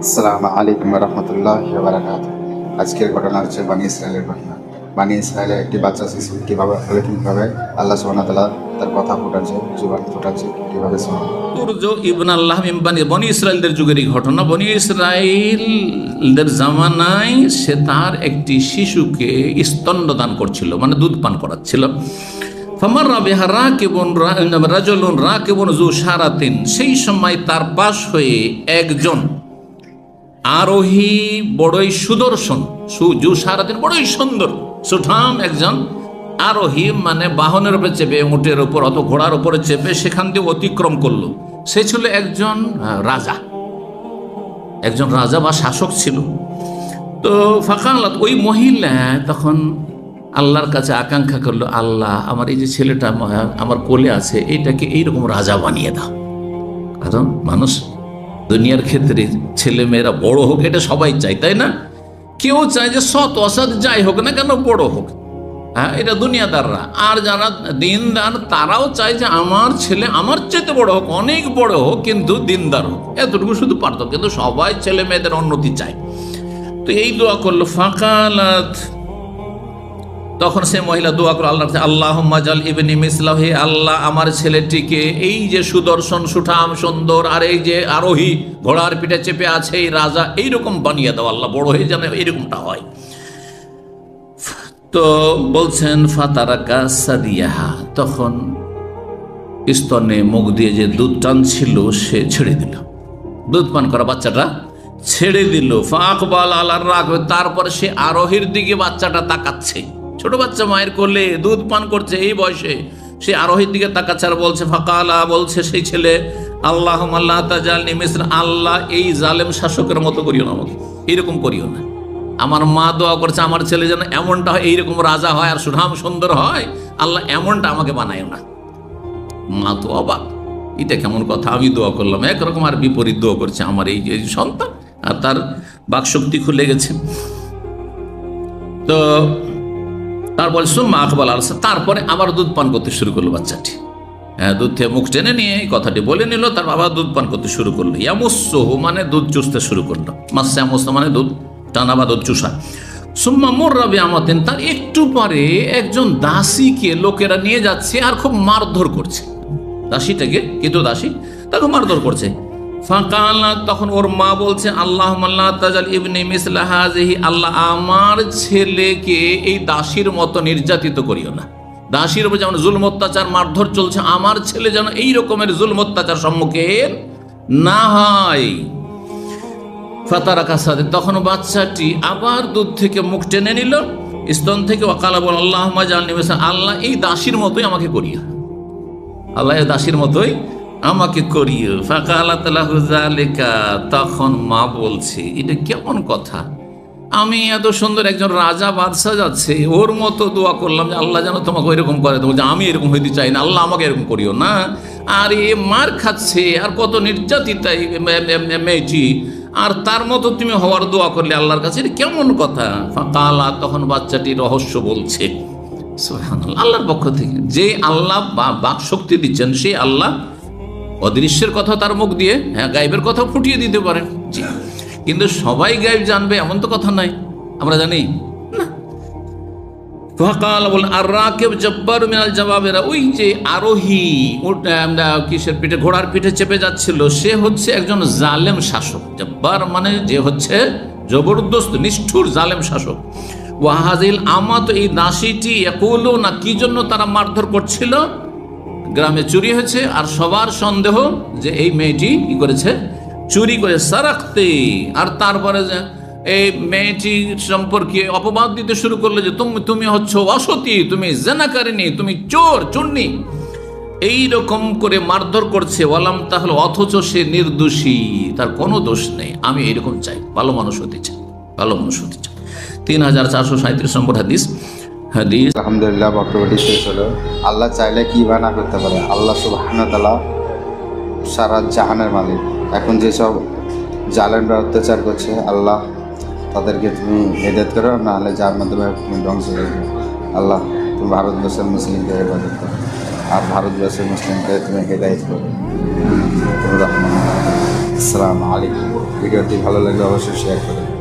আসসালামু আলাইকুম রহমতুল্লাহি ওয়া বারাকাতুহু। আজকের ঘটনা হচ্ছে বানি ইসরায়েলের ঘটনা। বানি ইসরায়েলের একটি বাচ্চা শিশু কীভাবে আল্লাহ সুবহানাহু ওয়া তাআলা তার কথা ফুটাচ্ছে, জুবান ফুটাচ্ছে, কীভাবে শোনা। ইবন আল্লাহ বনি ইসরায়েলদের যুগেরই ঘটনা। বনি ইসরায়েলদের জামানায় সে তার একটি শিশুকে স্তন্যদান করছিল, মানে দুধ পান করাচ্ছিল। সেই সময় তার পাশ হয়ে একজন আরোহী বড়ই সুদর্শন, জু সারাদিন বড়ই সুন্দর সুঠাম একজন আরোহী, মানে বাহনের উপরে চেপে, উটের উপর অত ঘোড়ার উপরে চেপে সেখান দিয়ে অতিক্রম করলো। সে ছিল একজন রাজা বা শাসক ছিল। তো ফাঁকালাত, ওই মহিলা তখন আল্লাহর কাছে আকাঙ্ক্ষা করলো, আল্লাহ আমার এই যে ছেলেটা আমার কোলে আছে, এটাকে এইরকম রাজা বানিয়ে দাও। কারণ মানুষ দুনিয়ার ক্ষেত্রে ছেলে মেয়েরা বড় হোক, এটা সবাই চায়, তাই না? কেউ চায় যে সৎ অসৎ যাই হোক না কেন বড় হোক, হ্যাঁ, এটা দুনিয়াদাররা। আর যারা দিনদার তারাও চায় যে আমার ছেলে আমার চাইতে বড় হোক, অনেক বড় হোক, কিন্তু দিনদার হোক, এতটুকু শুধু পারত। কিন্তু সবাই ছেলে মেয়েদের উন্নতি চায়। তো এই দোয়া করলো। ফাকালাত, তখন সে মহিলা দোয়া করলো আল্লাহ, আল্লাহুম্মা জাল ইবনি মিসলাহু, হে আল্লাহ আমার ছেলেটিকে এই যে সুদর্শন সুঠাম সুন্দর আর এই যে আরোহী ঘোড়ার পিঠে চেপে আছে এই রাজা, এইরকম বানিয়ে দাও আল্লাহ, বড় হয়ে যেন এইরকমটা হয়। তো বলছেন ফাতারাকা সাদিয়াহা, তখন স্তনে মুখ দিয়ে যে দুধ টানছিল সে ছেড়ে দিল, দুধ পান করা বাচ্চাটা ছেড়ে দিল। ফাকবাল আলার রাগ, তারপর সে আরোহীর দিকে বাচ্চাটা তাকাচ্ছে। ছোট বাচ্চা মায়ের কোলে দুধ পান করছে এই বয়সে, সে আরোহীর দিকে তাকাচ্ছে আর বলছে, ফাকালা, বলছে সেই ছেলে, আল্লাহুম্মা লা তাজালনি মিসলা, আল্লাহ এই জালেম শাসকের মতো করিও না, আমাকে এইরকম করিও না। আমার মা দোয়া করছে আমার ছেলে যেন এমনটা হয়, এইরকম রাজা হয় আর সুঠাম সুন্দর হয়, আল্লাহ এমনটা আমাকে বানায়ও না। মা তো অবাক, এটা কেমন কথা, আমি দোয়া করলাম একরকম আর বিপরীত দোয়া করছে আমার এই যে সন্তান, আর তার বাকশক্তি খুলে গেছে। তো তারপরে সুম্মা আকবাল আলাইহি, তারপরে আবার দুধ পান করতে শুরু করলো বাচ্চাটি। হ্যাঁ, দুধ থেকে মুখ টেনে নিয়ে এই কথাটি বলে নিল, তার বাবা দুধ পান করতে শুরু করলো। ইয়ামুসসুহু, মানে দুধ চুষতে শুরু করলো। মাসসা ইয়ামুসসু মানে দুধ টানা বা দুধ চুষা। সুম্মা মুররা বিআমাতিন, তার একটু পরে একজন দাসীকে লোকেরা নিয়ে যাচ্ছে আর খুব মারধর করছে। দাসীটাকে, কিন্তু দাসী তাকে মারধর করছে। ফাকালা, তখন ওর মা বলছে, আল্লাহুম্মা লা তাজাল ইবনি মিসলা হাযিহি, আল্লাহ আমার ছেলেকে এই দাসীর মতো নির্যাতিত করিও না। দাসীর উপর যেমন জুলম অত্যাচার মারধর চলছে, আমার ছেলে যেন এই রকমের জুলম অত্যাচার সম্মুখীন না হয়। ফাতারাকা সাদিয়া, তখন বাচ্চাটি আবার দুধ থেকে মুখ টেনে নিল, স্তন থেকে। ওয়াকালা বল, আল্লাহুম্মা জাআলনি মিসলা, আল্লাহ এই দাসীর মতোই আমাকে করিও, আল্লাহ এই দাসীর মতোই আমাকে করিও। ফাকালাত লাহু যালিকা, তখন মা বলছে, এটা কেমন কথা, আমি এত সুন্দর একজন রাজা বাদশা যাচ্ছে, ওর মতো দোয়া করলাম যে আল্লাহ যেন তোমাকে ওইরকম করে দেবো, যে আমি এরকম হইতে চাই না, আল্লাহ আমাকে এরকম করিও না। আর এ মার খাচ্ছে আর কত নির্যাতিতা মেয়েটি, আর তার মতো তুমি হওয়ার দোয়া করলে আল্লাহর কাছে, এটা কেমন কথা। ফাকালা, তখন বাচ্চাটি রহস্য বলছে, সুবহানাল্লাহ, আল্লাহর পক্ষ থেকে যে আল্লাহ বাক শক্তি দিচ্ছেন, সেই আল্লাহ অদৃশ্যের কথা তার মুখ দিয়ে, হ্যাঁ, গায়েবের কথা ফুটিয়ে দিতে পারেন, জি, কিন্তু সবাই গায়েব জানবে এমন তো কথা নাই, আমরা জানি না। ফাকাল বল, আর রাকিব জব্বার মিনাল জবাবেরা, ওই যে আরোহী কিসের পিঠে, ঘোড়ার পিঠে চেপে যাচ্ছিল, সে হচ্ছে একজন জালেম শাসক। জব্বার মানে যে হচ্ছে জবরদস্ত নিষ্ঠুর জালেম শাসক। ওয়াহাজিল আমা, তো এই দাসীটি ইয়াকুলু না, কি জন্য তারা মারধর করছিল, গ্রামে চুরি হয়েছে আর সবার সন্দেহ যে এই মেয়েটি কি করেছে, চুরি করে সারাখতে। আর তারপরে যে এই মেয়েটি সম্পর্কে অপবাদ দিতে শুরু করলো যে তুমি হচ্ছে অসতী, তুমি জেনাকারিনী, তুমি চোর চুন্নি, এইরকম করে মারধর করছে। ওয়ালাম তাহলে, অথচ সে নির্দোষী, তার কোনো দোষ নেই। আমি এরকম চাই, ভালো মানুষ হতে চাই, ভালো মানুষ হতে চাই। 3437 নম্বর হাদিস। আলহামদুলিল্লাহ, বক্তব্যটি শেষ হলো। আল্লাহ চাইলে কি বা না করতে পারে। আল্লাহ সুবহানাহু ওয়া তাআলা সারা জাহানের মালিক। এখন যেসব জালেমরা অত্যাচার করছে, আল্লাহ তাদেরকে তুমি হেদায়েত করো, না হলে যার মাধ্যমে তুমি ধ্বংস করবে। আল্লাহ তুমি ভারতবর্ষের মুসলিমকে হেফাজত করো, আর ভারতবর্ষের মুসলিমকে তুমি হেদায়েত করো। আসসালামু আলাইকুম। ভিডিওটি ভালো লাগলে অবশ্যই শেয়ার করুন।